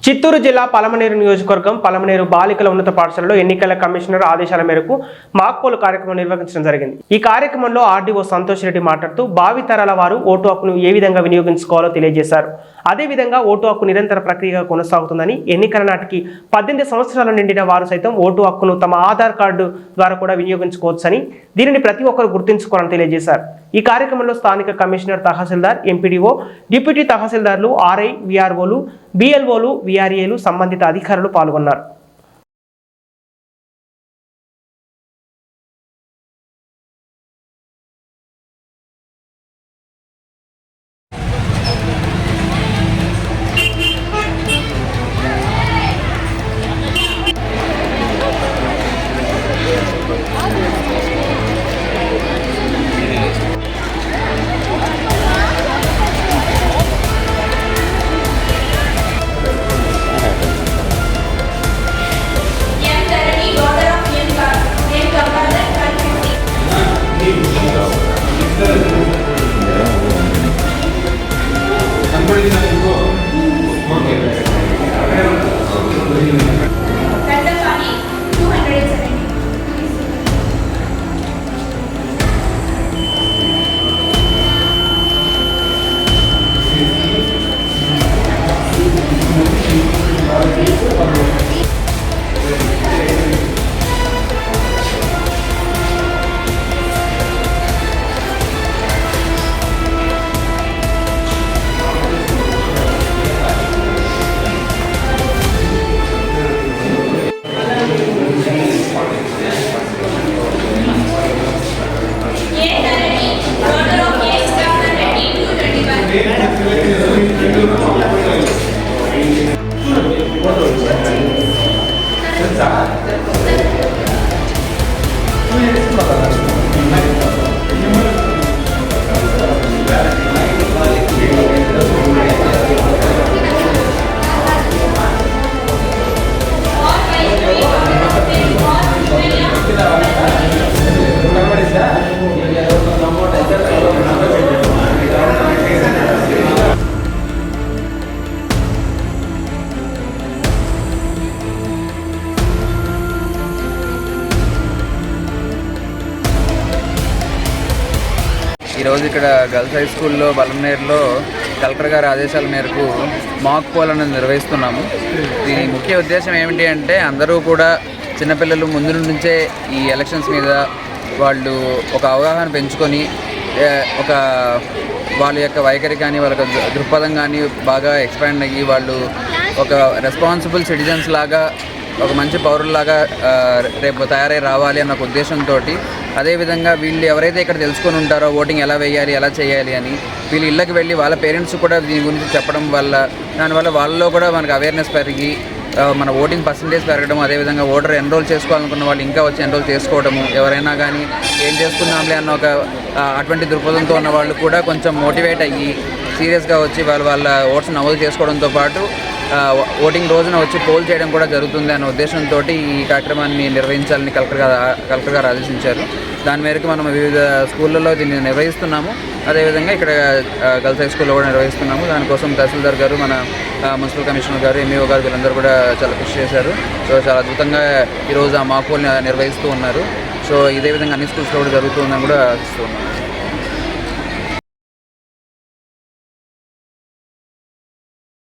చిత్తూరు జిల్లా పలమనేరు నియోజకవర్గం పలమనేరు బాలికల ఉన్నత పాఠశాలలో ఎన్నికల కమిషనర్ ఆదేశాల మేరకు మాక్ పోల్ కార్యక్రమం నిర్వహించడం జరిగింది. ఈ కార్యక్రమంలో ఆర్డీఓ సంతోష్ రెడ్డి మాట్లాడుతూ భావి తరాల వారు ఓటు హక్కును ఏ విధంగా వినియోగించుకోవాలో తెలియజేశారు. అదేవిధంగా ఓటు హక్కు నిరంతర ప్రక్రియగా కొనసాగుతుందని, ఎన్నికల నాటికి 18 సంవత్సరాలు నిండిన వారు సైతం ఓటు హక్కును తమ ఆధార్ కార్డు ద్వారా కూడా వినియోగించుకోవచ్చని, దీనిని ప్రతి ఒక్కరు గుర్తుంచుకోవాలని తెలియజేశారు. ఈ కార్యక్రమంలో స్థానిక కమిషనర్, తహసీల్దార్, ఎంపీడీఓ, డిప్యూటీ తహసీల్దార్లు, ఆర్ఐ, విఆర్ఓలు, బిఎల్ఓలు, విఆర్ఏలు, సంబంధిత అధికారులు పాల్గొన్నారు. ఈరోజు ఇక్కడ గర్ల్స్ హై స్కూల్లో పలమనేరులో కలెక్టర్ గారి ఆదేశాల మేరకు మాక్ పోల్ అనేది నిర్వహిస్తున్నాము. దీని ముఖ్య ఉద్దేశం ఏమిటి అంటే, అందరూ కూడా చిన్నపిల్లలు ముందు నుంచే ఈ ఎలక్షన్స్ మీద వాళ్ళు ఒక అవగాహన పెంచుకొని వాళ్ళ యొక్క వైఖరి కానీ వాళ్ళ దృక్పథం కానీ బాగా ఎక్స్పాండ్ అయ్యి వాళ్ళు ఒక రెస్పాన్సిబుల్ సిటిజన్స్ లాగా, ఒక మంచి పౌరుల్లాగా రేపు తయారై రావాలి అన్న ఒక ఉద్దేశంతో, అదేవిధంగా వీళ్ళు ఎవరైతే ఇక్కడ తెలుసుకొని ఉంటారో ఓటింగ్ ఎలా వేయాలి, ఎలా చేయాలి అని, వీళ్ళు ఇళ్ళకి వెళ్ళి వాళ్ళ పేరెంట్స్ కూడా దీని గురించి చెప్పడం వల్ల, దానివల్ల వాళ్ళలో కూడా మనకు అవేర్నెస్ పెరిగి మన ఓటింగ్ పర్సంటేజ్ పెరగడం, అదేవిధంగా ఓటర్ ఎన్రోల్ చేసుకోవాలనుకున్న వాళ్ళు ఇంకా వచ్చి ఎన్రోల్ చేసుకోవడము, ఎవరైనా కానీ ఏం చేసుకుందాంలే అన్న ఒక అటువంటి దృక్పథంతో ఉన్న వాళ్ళు కూడా కొంచెం మోటివేట్ అయ్యి సీరియస్గా వచ్చి వాళ్ళ ఓట్స్ నమోదు చేసుకోవడంతో పాటు ఓటింగ్ రోజున వచ్చి పోల్ చేయడం కూడా జరుగుతుంది అనే ఉద్దేశంతో ఈ కార్యక్రమాన్ని నిర్వహించాలని కలెక్టర్ గారు ఆదేశించారు. దాని మేరకు మనం వివిధ స్కూళ్ళల్లో దీన్ని నిర్వహిస్తున్నాము. అదేవిధంగా ఇక్కడ గర్ల్స్ హై స్కూల్లో కూడా నిర్వహిస్తున్నాము. దానికోసం తహసీల్దార్ గారు, మన మున్సిపల్ కమిషనర్ గారు, ఎంఈఓ గారు వీళ్ళందరూ కూడా చాలా కృషి చేశారు. సో చాలా అద్భుతంగా ఈరోజు ఆ మాక్ పోల్ నిర్వహిస్తూ ఉన్నారు. సో ఇదే విధంగా అన్ని స్కూల్స్లో కూడా జరుగుతుందని కూడా ఆశిస్తూ ఉన్నాను.